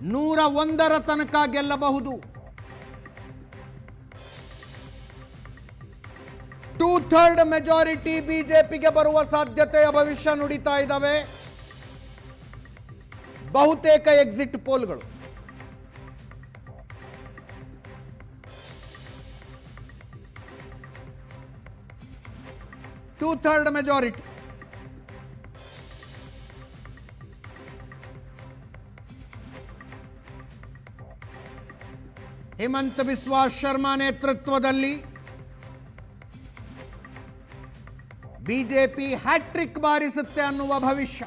101ರ ತನಕ ಗೆಲ್ಲಬಹುದು. 2/3 ಮೆಜಾರಿಟಿ ಬಿಜೆಪಿಗೆ ಬರುವ ಸಾಧ್ಯತೆಯ ಭವಿಷ್ಯ ನುಡಿತಾ ಇದ್ದಾವೆ ಬಹುತೇಕ ಎಕ್ಸಿಟ್ ಪೋಲ್ಗಳು. Two third majority. ಹಿಮಂತ ಬಿಸ್ವಾ ಶರ್ಮಾ ನೇತೃತ್ವದಲ್ಲಿ ಬಿಜೆಪಿ ಹ್ಯಾಟ್ರಿಕ್ ಬಾರಿಸುತ್ತೆ ಅನ್ನುವ ಭವಿಷ್ಯ.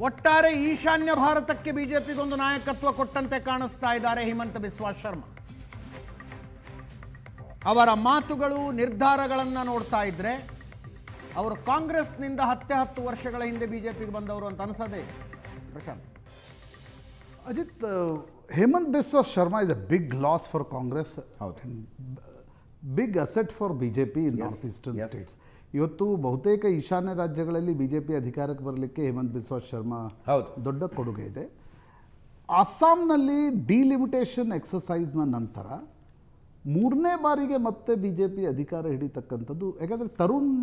ಒಟ್ಟಾರೆ ಈಶಾನ್ಯ ಭಾರತಕ್ಕೆ ಬಿಜೆಪಿಗೊಂದು ನಾಯಕತ್ವ ಕೊಟ್ಟಂತೆ ಕಾಣಿಸ್ತಾ ಇದ್ದಾರೆ ಹಿಮಂತ ಬಿಸ್ವಾ ಶರ್ಮಾ. ಅವರ ಮಾತುಗಳು, ನಿರ್ಧಾರಗಳನ್ನು ನೋಡ್ತಾ ಇದ್ರೆ ಅವರು ಕಾಂಗ್ರೆಸ್ನಿಂದ 10 ವರ್ಷಗಳ ಹಿಂದೆ ಬಿಜೆಪಿಗೆ ಬಂದವರು ಅಂತ ಅನಿಸೋದೇ. Prashant, Ajit, Hemant Biswa Sarma is a big loss for Congress, big asset for BJP in north eastern states. ಇವತ್ತು ಬಹುತೇಕ ಈಶಾನ್ಯ ರಾಜ್ಯಗಳಲ್ಲಿ ಬಿಜೆಪಿ ಅಧಿಕಾರಕ್ಕೆ ಬರಲಿಕ್ಕೆ ಹೇಮಂತ್ ಬಿಸ್ವಾ ಶರ್ಮಾ ದೊಡ್ಡ ಕೊಡುಗೆ ಇದೆ. ಅಸ್ಸಾಂನಲ್ಲಿ ಡಿಲಿಮಿಟೇಷನ್ ಎಕ್ಸಸೈಸ್ನ ನಂತರ 3ನೇ ಬಾರಿಗೆ ಮತ್ತೆ ಬಿಜೆಪಿ ಅಧಿಕಾರ ಹಿಡಿತಕ್ಕಂಥದ್ದು. ಯಾಕಂದರೆ ತರುಣ್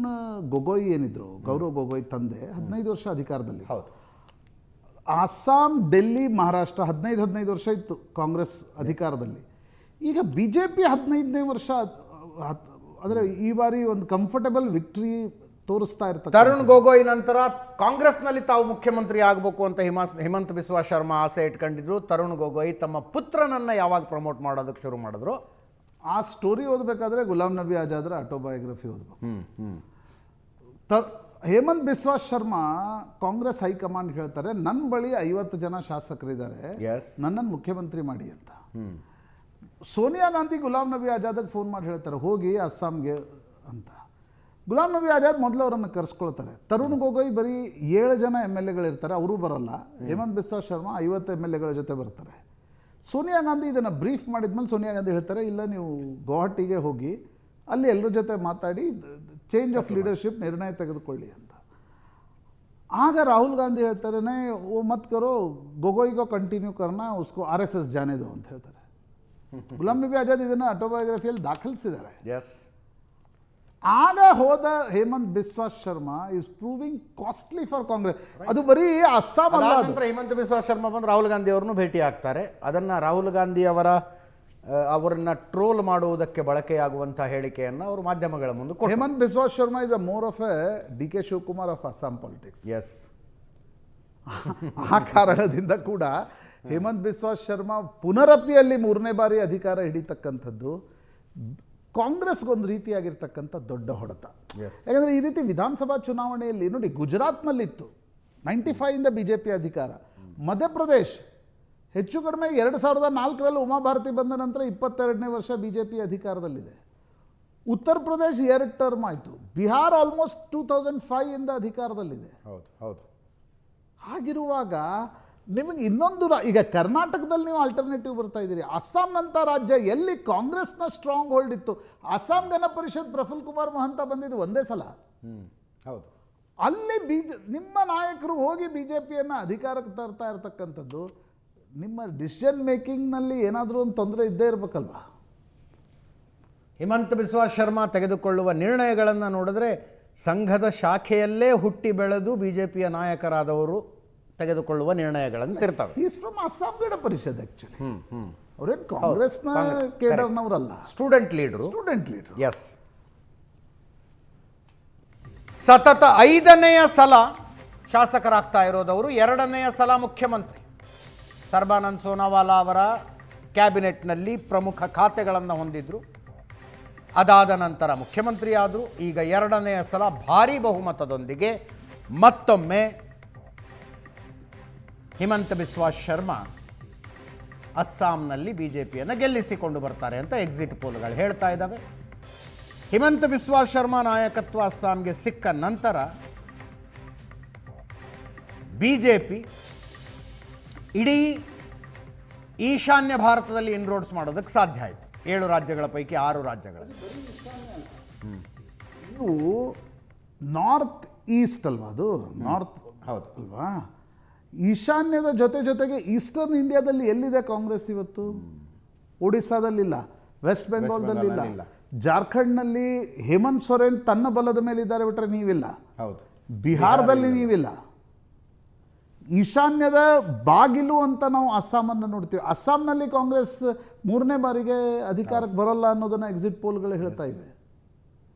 ಗೊಗೊಯ್ ಏನಿದ್ರು, ಗೌರವ್ ಗೊಗೊಯ್ ತಂದೆ 15 ವರ್ಷ ಅಧಿಕಾರದಲ್ಲಿ. ಅಸ್ಸಾಂ, ಡೆಲ್ಲಿ, ಮಹಾರಾಷ್ಟ್ರ 15 ವರ್ಷ ಇತ್ತು ಕಾಂಗ್ರೆಸ್ ಅಧಿಕಾರದಲ್ಲಿ. ಈಗ ಬಿಜೆಪಿ 15ನೇ ವರ್ಷ, ಅಂದರೆ ಈ ಬಾರಿ ಒಂದು ಕಂಫರ್ಟಬಲ್ ವಿಕ್ಟ್ರಿ ತೋರಿಸ್ತಾ ಇರ್ತಾರೆ. ತರುಣ್ ಗೊಗೊಯ್ ನಂತರ ಕಾಂಗ್ರೆಸ್ನಲ್ಲಿ ತಾವು ಮುಖ್ಯಮಂತ್ರಿ ಆಗಬೇಕು ಅಂತ ಹಿಮಂತ ಬಿಸ್ವಾ ಶರ್ಮಾ ಆಸೆ ಇಟ್ಕೊಂಡಿದ್ರು. ತರುಣ್ ಗೊಗೊಯ್ ತಮ್ಮ ಪುತ್ರನನ್ನ ಯಾವಾಗ ಪ್ರಮೋಟ್ ಮಾಡೋದಕ್ಕೆ ಶುರು ಮಾಡಿದ್ರು, ಆ ಸ್ಟೋರಿ ಓದಬೇಕಾದ್ರೆ ಗುಲಾಂ ನಬಿ ಆಜಾದ್ರ ಆಟೋಬಯೋಗ್ರಫಿ ಓದಬೇಕು. ಹೇಮಂತ್ ಬಿಸ್ವಾ ಶರ್ಮಾ ಕಾಂಗ್ರೆಸ್ ಹೈಕಮಾಂಡ್ ಹೇಳ್ತಾರೆ, ನನ್ನ ಬಳಿ 50 ಜನ ಶಾಸಕರಿದ್ದಾರೆ, ನನ್ನನ್ನು ಮುಖ್ಯಮಂತ್ರಿ ಮಾಡಿ ಅಂತ. ಸೋನಿಯಾ ಗಾಂಧಿ ಗುಲಾಂ ನಬಿ ಆಜಾದ್ಗೆ ಫೋನ್ ಮಾಡಿ ಹೇಳ್ತಾರೆ, ಹೋಗಿ ಅಸ್ಸಾಂಗೆ ಅಂತ. ಗುಲಾಂ ನಬಿ ಆಜಾದ್ ಮೊದಲು ಅವರನ್ನು ಕರೆಸ್ಕೊಳ್ತಾರೆ. ತರುಣ್ ಗೊಗೊಯ್ ಬರೀ 7 ಜನ MLA ಇರ್ತಾರೆ, ಅವರು ಬರಲ್ಲ. ಹೇಮಂತ್ ಬಿಸ್ವಾ ಶರ್ಮಾ 50 MLA ಜೊತೆ ಬರ್ತಾರೆ. ಸೋನಿಯಾ ಗಾಂಧಿ ಇದನ್ನು ಬ್ರೀಫ್ ಮಾಡಿದ್ಮೇಲೆ ಸೋನಿಯಾ ಗಾಂಧಿ ಹೇಳ್ತಾರೆ, ಇಲ್ಲ ನೀವು ಗುವಾಹಟಿಗೆ ಹೋಗಿ ಅಲ್ಲಿ ಎಲ್ಲರ ಜೊತೆ ಮಾತಾಡಿ ಚೇಂಜ್ ಆಫ್ ಲೀಡರ್ಶಿಪ್ ನಿರ್ಣಯ ತೆಗೆದುಕೊಳ್ಳಿ ಅಂತ. ಆಗ ರಾಹುಲ್ ಗಾಂಧಿ ಹೇಳ್ತಾರೆ, ನೇ ಓ ಮತ್ ಕರೋ, ಗೊಗೊಯ್ಗೋ ಕಂಟಿನ್ಯೂ ಕರ್ನಾ, ಉಸ್ಕೋ RSS ಜಾನೆ ದೋ ಅಂತ ಹೇಳ್ತಾರೆ. ಗುಲಾಂ ನಬಿ ಆಜಾದ್ ಇದನ್ನು ಆಟೋಬಯೋಗ್ರಫಿಯಲ್ಲಿ ದಾಖಲಿಸಿದ್ದಾರೆ. ಆಗ ಹೋದ Himanta Biswa Sarma is proving costly for Congress. ಅದು ಬರೀ ಅಸ್ಸಾಂ ಅಲ್ಲ. ನಂತರ ಹಿಮಂತ ಬಿಸ್ವಾ ಶರ್ಮಾ ಬಂದು ರಾಹುಲ್ ಗಾಂಧಿ ಅವರನ್ನು ಭೇಟಿ ಆಗ್ತಾರೆ. ಅದನ್ನ ರಾಹುಲ್ ಗಾಂಧಿ ಅವರನ್ನ ಟ್ರೋಲ್ ಮಾಡುವುದಕ್ಕೆ ಬಳಕೆಯಾಗುವಂತಹ ಹೇಳಿಕೆಯನ್ನು ಅವರು ಮಾಧ್ಯಮಗಳ ಮುಂದೆ ಕೊಟ್ಟರು. Himanta Biswa Sarma is a more of a DK Shivakumar of Assam politics. ಆ ಕಾರಣದಿಂದ ಕೂಡ ಹೇಮಂತ್ ಬಿಸ್ವಾ ಶರ್ಮಾ ಪುನರಪಿಯಲ್ಲಿ 3ನೇ ಬಾರಿ ಅಧಿಕಾರ ಹಿಡಿತಕ್ಕಂಥದ್ದು ಕಾಂಗ್ರೆಸ್ಗೊಂದು ರೀತಿಯಾಗಿರ್ತಕ್ಕಂಥ ದೊಡ್ಡ ಹೊಡೆತ. ಯಾಕಂದರೆ ಈ ರೀತಿ ವಿಧಾನಸಭಾ ಚುನಾವಣೆಯಲ್ಲಿ ನೋಡಿ, ಗುಜರಾತ್ನಲ್ಲಿತ್ತು 95ಇಂದ ಬಿಜೆಪಿ ಅಧಿಕಾರ. ಮಧ್ಯಪ್ರದೇಶ್ ಹೆಚ್ಚು ಕಡಿಮೆ 2004ರಲ್ಲಿ ಉಮಾಭಾರತಿ ಬಂದ ನಂತರ 22ನೇ ವರ್ಷ ಬಿಜೆಪಿ ಅಧಿಕಾರದಲ್ಲಿದೆ. ಉತ್ತರ ಪ್ರದೇಶ್ 2 ಟರ್ಮ್ ಆಯಿತು. ಬಿಹಾರ್ ಆಲ್ಮೋಸ್ಟ್ 2005ಇಂದ ಅಧಿಕಾರದಲ್ಲಿದೆ. ಹೌದು. ಹಾಗಿರುವಾಗ ನಿಮಗೆ ಇನ್ನೊಂದು ಈಗ ಕರ್ನಾಟಕದಲ್ಲಿ ನೀವು ಆಲ್ಟರ್ನೇಟಿವ್ ಬರ್ತಾ ಇದ್ದೀರಿ. ಅಸ್ಸಾಂನಂಥ ರಾಜ್ಯ ಎಲ್ಲಿ ಕಾಂಗ್ರೆಸ್ನ ಸ್ಟ್ರಾಂಗ್ ಹೋಲ್ಡ್ ಇತ್ತು, ಅಸ್ಸಾಂ ಗಣ ಪರಿಷತ್ ಪ್ರಫುಲ್ ಕುಮಾರ್ ಮಹಂತ ಬಂದಿದ್ದು ಒಂದೇ ಸಲ. ಹೌದು. ಅಲ್ಲಿ ನಿಮ್ಮ ನಾಯಕರು ಹೋಗಿ ಬಿಜೆಪಿಯನ್ನು ಅಧಿಕಾರಕ್ಕೆ ತರ್ತಾ ಇರತಕ್ಕಂಥದ್ದು, ನಿಮ್ಮ ಡಿಸಿಷನ್ ಮೇಕಿಂಗ್ನಲ್ಲಿ ಏನಾದರೂ ಒಂದು ತೊಂದರೆ ಇದ್ದೇ ಇರಬೇಕಲ್ವಾ. ಹಿಮಂತ ಬಿಸ್ವಾ ಶರ್ಮಾ ತೆಗೆದುಕೊಳ್ಳುವ ನಿರ್ಣಯಗಳನ್ನು ನೋಡಿದ್ರೆ ಸಂಘದ ಶಾಖೆಯಲ್ಲೇ ಹುಟ್ಟಿ ಬೆಳೆದು ಬಿಜೆಪಿಯ ನಾಯಕರಾದವರು ತೆಗೆದುಕೊಳ್ಳುವ ನಿರ್ಣಯಗಳನ್ನು ತಿರ್ತವೆ. Is from Assam Gana Parishad actually. ಅವರೇನು ಕಾಂಗ್ರೆಸ್ನ ಕೇಡರ್ನವರಲ್ಲ, ಸ್ಟೂಡೆಂಟ್ ಲೀಡರ್. ಎಸ್. ಸತತ 5ನೇ ಸಲ ಶಾಸಕರಾಗ್ತಾ ಇರೋದವರು, 2ನೇ ಸಲ ಮುಖ್ಯಮಂತ್ರಿ. ಸರ್ಬಾನಂದ್ ಸೋನಾವಾಲಾ ಅವರ ಕ್ಯಾಬಿನೆಟ್ನಲ್ಲಿ ಪ್ರಮುಖ ಖಾತೆಗಳನ್ನು ಹೊಂದಿದ್ರು. ಅದಾದ ನಂತರ ಮುಖ್ಯಮಂತ್ರಿ ಆದರು. ಈಗ 2ನೇ ಸಲ ಭಾರೀ ಬಹುಮತದೊಂದಿಗೆ ಮತ್ತೊಮ್ಮೆ ಹಿಮಂತ ಬಿಸ್ವಾ ಶರ್ಮಾ ಅಸ್ಸಾಂನಲ್ಲಿ ಬಿಜೆಪಿಯನ್ನು ಗೆಲ್ಲಿಸಿಕೊಂಡು ಬರ್ತಾರೆ ಅಂತ ಎಕ್ಸಿಟ್ ಪೋಲ್ಗಳು ಹೇಳ್ತಾ ಇದ್ದಾವೆ. ಹಿಮಂತ ಬಿಸ್ವಾ ಶರ್ಮಾ ನಾಯಕತ್ವ ಅಸ್ಸಾಂಗೆ ಸಿಕ್ಕ ನಂತರ ಬಿಜೆಪಿ ಇಡೀ ಈಶಾನ್ಯ ಭಾರತದಲ್ಲಿ ಇನ್ರೋಡ್ಸ್ ಮಾಡೋದಕ್ಕೆ ಸಾಧ್ಯ ಆಯಿತು. 7 ರಾಜ್ಯಗಳ ಪೈಕಿ 6 ರಾಜ್ಯಗಳಲ್ಲಿ. ಇದು ನಾರ್ತ್ ಈಸ್ಟ್ ಅಲ್ವಾ, ಅದು ನಾರ್ತ್ ಹೌದು ಅಲ್ವಾ. ಈಶಾನ್ಯದ ಜೊತೆಗೆ ಈಸ್ಟರ್ನ್ ಇಂಡಿಯಾದಲ್ಲಿ ಎಲ್ಲಿದೆ ಕಾಂಗ್ರೆಸ್ ಇವತ್ತು? ಒಡಿಸ್ಸಾದಲ್ಲಿಲ್ಲ, ವೆಸ್ಟ್ ಬೆಂಗಾಲ್ದಲ್ಲಿಲ್ಲ, ಜಾರ್ಖಂಡ್ನಲ್ಲಿ ಹೇಮಂತ್ ಸೊರೇನ್ ತನ್ನ ಬಲದ ಮೇಲೆ ಇದ್ದಾರೆ ಬಿಟ್ರೆ ನೀವಿಲ್ಲ. ಹೌದು, ಬಿಹಾರದಲ್ಲಿ ನೀವಿಲ್ಲ. ಈಶಾನ್ಯದ ಬಾಗಿಲು ಅಂತ ನಾವು ಅಸ್ಸಾಮನ್ನು ನೋಡ್ತೀವಿ. ಅಸ್ಸಾಂನಲ್ಲಿ ಕಾಂಗ್ರೆಸ್ 3ನೇ ಬಾರಿಗೆ ಅಧಿಕಾರಕ್ಕೆ ಬರೋಲ್ಲ ಅನ್ನೋದನ್ನು ಎಕ್ಸಿಟ್ ಪೋಲ್ಗಳು ಹೇಳ್ತಾ ಇವೆ.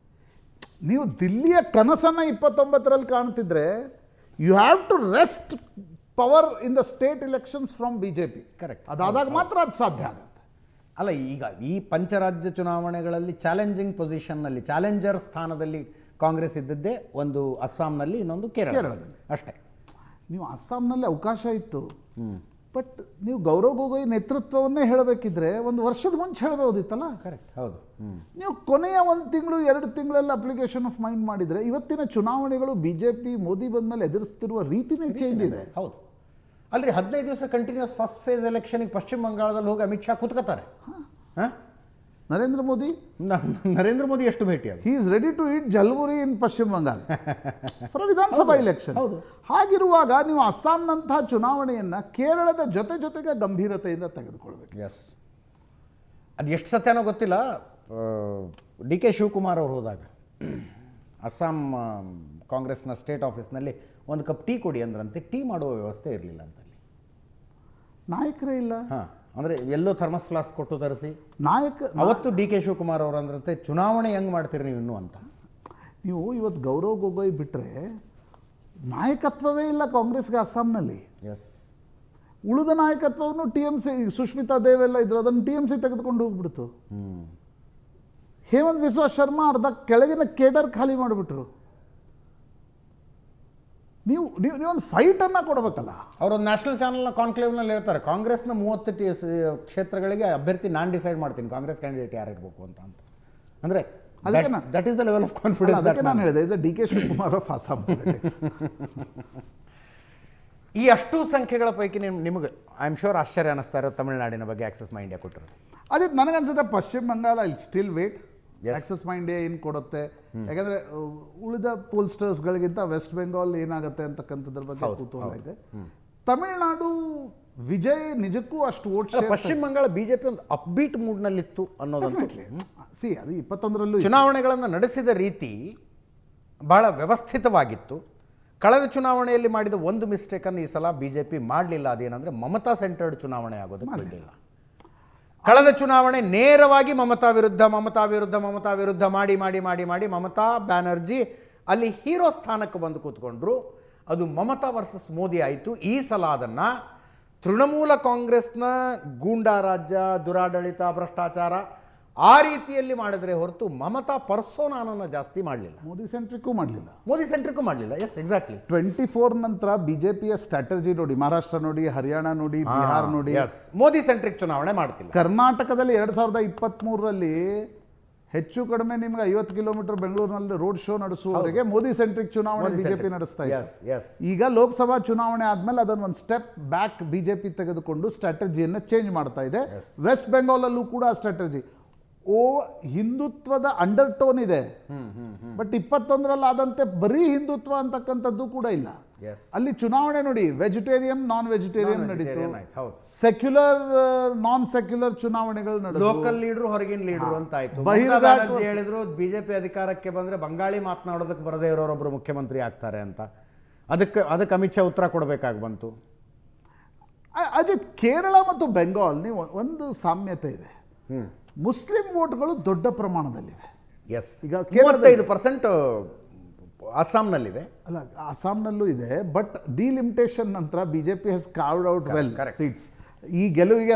ನೀವು ದಿಲ್ಲಿಯ ಕನಸನ್ನು 29ರಲ್ಲಿ ಕಾಣ್ತಿದ್ರೆ you have to wrest power in the state elections from BJP. Correct. ಅದಾದಾಗ ಮಾತ್ರ ಅದು ಸಾಧ್ಯ ಆಗುತ್ತೆ. ಅಲ್ಲ, ಈಗ ಈ ಪಂಚರಾಜ್ಯ ಚುನಾವಣೆಗಳಲ್ಲಿ ಚಾಲೆಂಜಿಂಗ್ ಪೊಸಿಷನ್ನಲ್ಲಿ, ಚಾಲೆಂಜರ್ ಸ್ಥಾನದಲ್ಲಿ ಕಾಂಗ್ರೆಸ್ ಇದ್ದದ್ದೇ ಒಂದು ಅಸ್ಸಾಂನಲ್ಲಿ, ಇನ್ನೊಂದು ಕೇರಳದಲ್ಲಿ ಅಷ್ಟೇ. ನೀವು ಅಸ್ಸಾಂನಲ್ಲಿ ಅವಕಾಶ ಇತ್ತು, ಬಟ್ ನೀವು ಗೌರವ್ ಗೊಗೊಯ್ ನೇತೃತ್ವವನ್ನೇ ಹೇಳಬೇಕಿದ್ರೆ 1 ವರ್ಷದ ಮುಂಚೆ ಹೇಳಬಹುದಿತ್ತಲ್ಲ. ಕರೆಕ್ಟ್, ಹೌದು. ನೀವು ಕೊನೆಯ 1 ತಿಂಗಳು 2 ತಿಂಗಳಲ್ಲಿ ಅಪ್ಲಿಕೇಶನ್ ಆಫ್ ಮೈಂಡ್ ಮಾಡಿದರೆ ಇವತ್ತಿನ ಚುನಾವಣೆಗಳು BJP ಮೋದಿ ಬಂದ್ಮೇಲೆ ಎದುರಿಸ್ತಿರುವ ರೀತಿನೇ ಚೇಂಜ್ ಇದೆ. ಹೌದು. ಅಲ್ರಿ, 15 ದಿವಸ ಕಂಟಿನ್ಯೂಸ್ ಫಸ್ಟ್ ಫೇಸ್ ಎಲೆಕ್ಷನ್ಗೆ ಪಶ್ಚಿಮ ಬಂಗಾಳದಲ್ಲಿ ಹೋಗಿ ಅಮಿತ್ ಶಾ ಕೂತ್ಕೋತಾರೆ. ನರೇಂದ್ರ ಮೋದಿ ಎಷ್ಟು ಭೇಟಿ ಅದು? He is ready to eat jhalmuri in Paschim Bangal for ವಿಧಾನಸಭಾ ಎಲೆಕ್ಷನ್. ಹಾಗಿರುವಾಗ ನೀವು ಅಸ್ಸಾಂನಂತಹ ಚುನಾವಣೆಯನ್ನು ಕೇರಳದ ಜೊತೆಗೆ ಗಂಭೀರತೆಯಿಂದ ತೆಗೆದುಕೊಳ್ಬೇಕು. ಎಸ್, ಅದು ಎಷ್ಟು ಸತ್ಯನೋ ಗೊತ್ತಿಲ್ಲ. DK ಶಿವಕುಮಾರ್ ಅವರು ಹೋದಾಗ ಅಸ್ಸಾಂ ಕಾಂಗ್ರೆಸ್ನ ಸ್ಟೇಟ್ ಆಫೀಸ್ನಲ್ಲಿ 1 ಕಪ್ ಟೀ ಕೊಡಿ ಅಂದ್ರಂತೆ. ಟೀ ಮಾಡುವ ವ್ಯವಸ್ಥೆ ಇರಲಿಲ್ಲ ಅಂತಲ್ಲಿ, ನಾಯಕರೇ ಇಲ್ಲ. ಅಂದರೆ ಎಲ್ಲೋ ಥರ್ಮಸ್ ಫ್ಲಾಸ್ಕ್ ಕೊಟ್ಟು ತರಿಸಿ ಅವತ್ತು DK ಶಿವಕುಮಾರ್ ಅವರು ಅಂದ್ರಂತೆ, ಚುನಾವಣೆ ಹೆಂಗೆ ಮಾಡ್ತೀರಿ ನೀವು ಇನ್ನೂ ಅಂತ. ನೀವು ಇವತ್ತು ಗೌರವ್ ಗೊಗೊಯ್ ಬಿಟ್ಟರೆ ನಾಯಕತ್ವವೇ ಇಲ್ಲ ಕಾಂಗ್ರೆಸ್ಗೆ ಅಸ್ಸಾಂನಲ್ಲಿ. ಎಸ್, ಉಳಿದ ನಾಯಕತ್ವವನ್ನು TMC, ಸುಷ್ಮಿತಾ ದೇವ್ ಎಲ್ಲ ಇದ್ರು, ಅದನ್ನು TMC ತೆಗೆದುಕೊಂಡು ಹೋಗ್ಬಿಡ್ತು. ಹೇಮಂತ್ ಬಿಸ್ವಾ ಶರ್ಮಾ ಅರ್ಧ ಕೆಳಗಿನ ಕೇಡರ್ ಖಾಲಿ ಮಾಡಿಬಿಟ್ರು. ನೀವು ಒಂದು ಫೈಟನ್ನು ಕೊಡಬೇಕಲ್ಲ. ಅವರೊಂದು ನ್ಯಾಷನಲ್ ಚಾನಲ್ನ ಕಾನ್ಕ್ಲೇವ್ನಲ್ಲಿ ಹೇಳ್ತಾರೆ, ಕಾಂಗ್ರೆಸ್ನ 30 ಕ್ಷೇತ್ರಗಳಿಗೆ ಅಭ್ಯರ್ಥಿ ನಾನು ಡಿಸೈಡ್ ಮಾಡ್ತೀನಿ, ಕಾಂಗ್ರೆಸ್ ಕ್ಯಾಂಡಿಡೇಟ್ ಯಾರು ಇರಬೇಕು ಅಂತ. ಅಂದರೆ that is the level of confidence. ಅದಕ್ಕೆ ನಾನು ಹೇಳಿದೆ, ಇದು DK Shivakumar of Assam politics. ಈ ಅಷ್ಟು ಸಂಖ್ಯೆಗಳ ಪೈಕಿ ನಿಮಗೆ ಐ ಆಮ್ ಶೋರ್ ಆಶ್ಚರ್ಯ ಅನ್ನಿಸ್ತಾ ಇರೋ ತಮಿಳುನಾಡಿನ ಬಗ್ಗೆ ಆಕ್ಸೆಸ್ ಮೈ ಇಂಡಿಯಾ ಕೊಟ್ಟರು. ಅದೇ ನನಗನ್ಸುತ್ತೆ ಪಶ್ಚಿಮ ಬಂಗಾಳ ಇಲ್ಲಿ ಸ್ಟಿಲ್ ವೇಟ್. ಆಕ್ಸೆಸ್ ಮೈ ಇಂಡಿಯಾ ಏನು ಕೊಡುತ್ತೆ, ಯಾಕಂದರೆ ಉಳಿದ ಪೋಲ್ಸ್ಟರ್ಸ್ಗಳಿಗಿಂತ ವೆಸ್ಟ್ ಬೆಂಗಾಲ್ ಏನಾಗುತ್ತೆ ಅಂತಕ್ಕಂಥದ್ರ ಬಗ್ಗೆ ಕುತೂಹಲ ಇದೆ. ತಮಿಳುನಾಡು ವಿಜಯ್ ನಿಜಕ್ಕೂ ಅಷ್ಟು ಓಟ್. ಪಶ್ಚಿಮ ಬಂಗಾಳ BJP ಒಂದು ಅಪ್ಬೀಟ್ ಮೂಡ್ನಲ್ಲಿತ್ತು ಅನ್ನೋದು. ಸಿ, ಅದು 21ರಲ್ಲೂ ಚುನಾವಣೆಗಳನ್ನು ನಡೆಸಿದ ರೀತಿ ಬಹಳ ವ್ಯವಸ್ಥಿತವಾಗಿತ್ತು. ಕಳೆದ ಚುನಾವಣೆಯಲ್ಲಿ ಮಾಡಿದ ಒಂದು ಮಿಸ್ಟೇಕನ್ನು ಈ ಸಲ BJP ಮಾಡಲಿಲ್ಲ. ಅದೇನಂದರೆ ಮಮತಾ ಸೆಂಟರ್ಡ್ ಚುನಾವಣೆ ಆಗೋದು ಮಾಡಲಿಲ್ಲ. ಕಳೆದ ಚುನಾವಣೆ ನೇರವಾಗಿ ಮಮತಾ ವಿರುದ್ಧ ಮಾಡಿ ಮಮತಾ ಬ್ಯಾನರ್ಜಿ ಅಲ್ಲಿ ಹೀರೋ ಸ್ಥಾನಕ್ಕೆ ಬಂದು ಕೂತ್ಕೊಂಡ್ರು. ಅದು ಮಮತಾ ವರ್ಸಸ್ ಮೋದಿ ಆಯಿತು. ಈ ಸಲ ಅದನ್ನು ತೃಣಮೂಲ ಕಾಂಗ್ರೆಸ್ನ ಗೂಂಡಾ ರಾಜ್ಯ, ದುರಾಡಳಿತ, ಭ್ರಷ್ಟಾಚಾರ ಆ ರೀತಿಯಲ್ಲಿ ಮಾಡಿದ್ರೆ ಹೊರತು ಮಮತಾ ಪರ್ಸೋನಾನನ್ನು ಜಾಸ್ತಿ ಮಾಡಲಿಲ್ಲ. ಮೋದಿ ಸೆಂಟ್ರಿಕ್ಕೂ ಮಾಡಲಿಲ್ಲ. S, exactly. 24 ನಂತರ BJPಯ ಸ್ಟ್ರಾಟಜಿ ನೋಡಿ, ಮಹಾರಾಷ್ಟ್ರ ನೋಡಿ, ಹರಿಯಾಣ ನೋಡಿ, ಬಿಹಾರ ನೋಡಿ. ಮೋದಿ ಸೆಂಟ್ರಿಕ್ ಚುನಾವಣೆ ಮಾಡ್ತಿಲ್ಲ. ಕರ್ನಾಟಕದಲ್ಲಿ 2023ರಲ್ಲಿ ಹೆಚ್ಚು ಕಡಿಮೆ ನಿಮ್ಗೆ 50 ಕಿಲೋಮೀಟರ್ ಬೆಂಗಳೂರಿನಲ್ಲಿ ರೋಡ್ ಶೋ ನಡೆಸುವವರೆಗೆ ಮೋದಿ ಸೆಂಟ್ರಿಕ್ ಚುನಾವಣೆ BJP ನಡೆಸ್ತಾ ಇದೆ. ಈಗ ಲೋಕಸಭಾ ಚುನಾವಣೆ ಆದ್ಮೇಲೆ ಅದನ್ನು ಒಂದು ಸ್ಟೆಪ್ ಬ್ಯಾಕ್ BJP ತೆಗೆದುಕೊಂಡು ಸ್ಟ್ರಾಟಜಿಯನ್ನು ಚೇಂಜ್ ಮಾಡ್ತಾ ಇದೆ. ವೆಸ್ಟ್ ಬೆಂಗಾಲಲ್ಲೂ ಕೂಡ ಆ ಸ್ಟ್ರಾಟಜಿ ಹಿಂದುತ್ವದ ಅಂಡರ್ ಟೋನ್ ಇದೆ, ಬಟ್ 21ರಲ್ಲಿ ಆದಂತೆ ಬರೀ ಹಿಂದುತ್ವ ಅಂತಕ್ಕಂಥದ್ದು ಕೂಡ ಇಲ್ಲ. ಅಲ್ಲಿ ಚುನಾವಣೆ ನೋಡಿ, ವೆಜಿಟೇರಿಯನ್ ನಾನ್ ವೆಜಿಟೇರಿಯನ್ ನಡೀತು, ಸೆಕ್ಯುಲರ್ ನಾನ್ ಸೆಕ್ಯುಲರ್ ಚುನಾವಣೆಗಳು ನಡೆದು, ಲೋಕಲ್ ಲೀಡರ್ ಹೊರಗಿನ ಲೀಡರ್ ಅಂತ ಆಯ್ತು. ಹೇಳಿದ್ರು BJP ಅಧಿಕಾರಕ್ಕೆ ಬಂದ್ರೆ ಬಂಗಾಳಿ ಮಾತನಾಡೋದಕ್ಕೆ ಬರದೇ ಇರೋರೊಬ್ರು ಮುಖ್ಯಮಂತ್ರಿ ಆಗ್ತಾರೆ ಅಂತ. ಅದಕ್ಕೆ ಅಮಿತ್ ಶಾ ಉತ್ತರ ಕೊಡಬೇಕಾಗಿ ಬಂತು. ಅದೇ ಕೇರಳ ಮತ್ತು ಬೆಂಗಾಲ್ ನೀವು ಒಂದು ಸಾಮ್ಯತೆ ಇದೆ. ಮುಸ್ಲಿಂ ವೋಟ್ಗಳು ದೊಡ್ಡ ಪ್ರಮಾಣದಲ್ಲಿವೆ. ಎಸ್, ಈಗ 35% ಅಸ್ಸಾಂನಲ್ಲಿದೆ. ಅಲ್ಲ, ಅಸ್ಸಾಂನಲ್ಲೂ ಇದೆ, ಬಟ್ ಡಿಲಿಮಿಟೇಷನ್ ನಂತರ BJP has carved out well seats. ಈ ಗೆಲುವಿಗೆ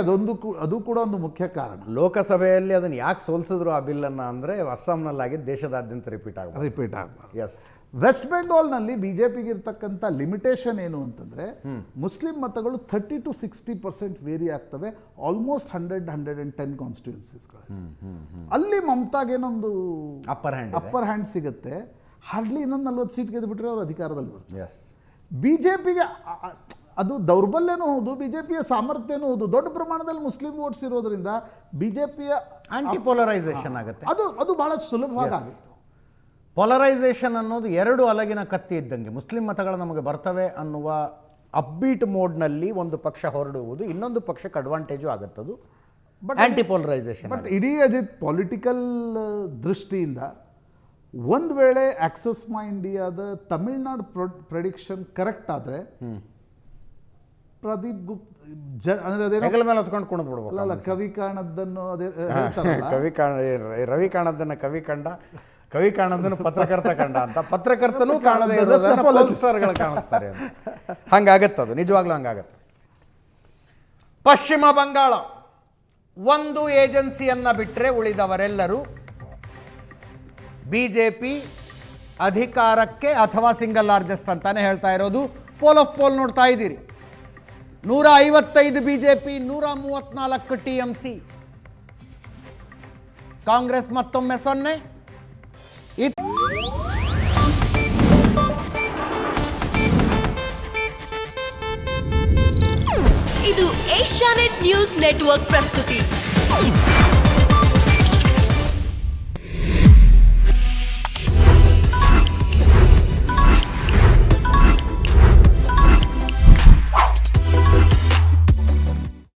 ಅದು ಕೂಡ ಒಂದು ಮುಖ್ಯ ಕಾರಣ. ಲೋಕಸಭೆಯಲ್ಲಿ ಅದನ್ನು ಯಾಕೆ ಸೋಲಿಸಿದ್ರು ಆ ಬಿಲ್ಲನ್ನು ಅಂದರೆ ಅಸ್ಸಾಂನಲ್ಲಾಗಿ ದೇಶದಾದ್ಯಂತ ರಿಪೀಟ್ ಆಗಬಾರ್ದು. ಎಸ್, ವೆಸ್ಟ್ ಬೆಂಗಾಲ್ನಲ್ಲಿ BJPಗೆ ಇರ್ತಕ್ಕಂಥ ಲಿಮಿಟೇಷನ್ ಏನು ಅಂತಂದರೆ, ಮುಸ್ಲಿಂ ಮತಗಳು 30 to 60% ವೇರಿ ಆಗ್ತವೆ. ಆಲ್ಮೋಸ್ಟ್ 110 ಕಾನ್ಸ್ಟಿಟ್ಯೂನ್ಸೀಸ್ಗಳು. ಅಲ್ಲಿ ಮಮತಾಗೇನೊಂದು ಅಪ್ಪರ್ ಹ್ಯಾಂಡ್ ಸಿಗುತ್ತೆ. ಹಾರ್ಡ್ಲಿ ಇನ್ನೊಂದು 40 ಸೀಟ್ ಗೆದ್ದುಬಿಟ್ರೆ ಅವರು ಅಧಿಕಾರದಲ್ಲಿ ಬರ್ತಾರೆ. BJPಗೆ ಅದು ದೌರ್ಬಲ್ಯನೂ ಹೌದು, ಬಿಜೆಪಿಯ ಸಾಮರ್ಥ್ಯನೂ ಹೌದು. ದೊಡ್ಡ ಪ್ರಮಾಣದಲ್ಲಿ ಮುಸ್ಲಿಂ ವೋಟ್ಸ್ ಇರೋದ್ರಿಂದ ಬಿಜೆಪಿಯ ಆಂಟಿಪೋಲರೈಸೇಷನ್ ಆಗುತ್ತೆ. ಅದು ಬಹಳ ಸುಲಭವಾಗಿತ್ತು. ಪೊಲರೈಸೇಷನ್ ಅನ್ನೋದು ಎರಡು ಅಲಗಿನ ಕತ್ತಿ ಇದ್ದಂಗೆ. ಮುಸ್ಲಿಂ ಮತಗಳು ನಮಗೆ ಬರ್ತವೆ ಅನ್ನುವ ಅಪ್ಬೀಟ್ ಮೋಡ್ನಲ್ಲಿ ಒಂದು ಪಕ್ಷ ಹೊರಡುವುದು, ಇನ್ನೊಂದು ಪಕ್ಷಕ್ಕೆ ಅಡ್ವಾಂಟೇಜು ಆಗುತ್ತದು. ಆಂಟಿಪೋಲರೈಸೇಷನ್. ಬಟ್ ಇಡೀ ಅಜಿತ್ ಪೊಲಿಟಿಕಲ್ ದೃಷ್ಟಿಯಿಂದ ಒಂದು ವೇಳೆ ಆಕ್ಸಸ್ ಮೈ ಇಂಡಿಯಾದ ತಮಿಳ್ನಾಡು ಪ್ರೆಡಿಕ್ಷನ್ ಕರೆಕ್ಟ್ ಆದರೆ ಪ್ರದೀಪ್ ಅಂದ್ರೆ ಅದೇನೋ ಹೆಗಲ ಮೇಲೆ ಹೊತ್ಕೊಂಡು ಕುಣಿದು ಬಿಡ್ಬೇಕು. ಅಲ್ಲ, ಕವಿ ಕಾಣದ್ದನ್ನು ಅದೇ ಹೇಳ್ತಾರಲ್ಲ, ರವಿ ಕಾಣದ್ದನ್ನ ಕವಿ ಕಂಡ, ಕವಿ ಕಾಣದನ್ನು ಪತ್ರಕರ್ತ ಕಂಡ ಅಂತ. ಪತ್ರಕರ್ತನೂ ಕಾಣದೇ ಇರೋದನ್ನ ಪೋಲ್ಸ್ಟರ್ಗಳು ಕಾಣಿಸ್ತಾರೆ ಅಂತ. ಹಂಗಾಗತ್ತದು, ನಿಜವಾಗ್ಲೂ ಹಂಗಾಗತ್ತೆ. ಪಶ್ಚಿಮ ಬಂಗಾಳ ಒಂದು ಏಜೆನ್ಸಿಯನ್ನ ಬಿಟ್ಟರೆ ಉಳಿದವರೆಲ್ಲರೂ ಬಿಜೆಪಿ ಅಧಿಕಾರಕ್ಕೆ ಅಥವಾ ಸಿಂಗಲ್ ಲಾರ್ಜೆಸ್ಟ್ ಅಂತಾನೆ ಹೇಳ್ತಾ ಇರೋದು. ಪೋಲ್ ಆಫ್ ಪೋಲ್ ನೋಡ್ತಾ ಇದ್ದೀರಿ. 155 ಬಿಜೆಪಿ, 134 TMC. ಕಾಂಗ್ರೆಸ್ ಮತ್ತೊಮ್ಮೆ 0. ಇದು ಏಷ್ಯಾನೆಟ್ ನ್ಯೂಸ್ ನೆಟ್ವರ್ಕ್ ಪ್ರಸ್ತುತಿ.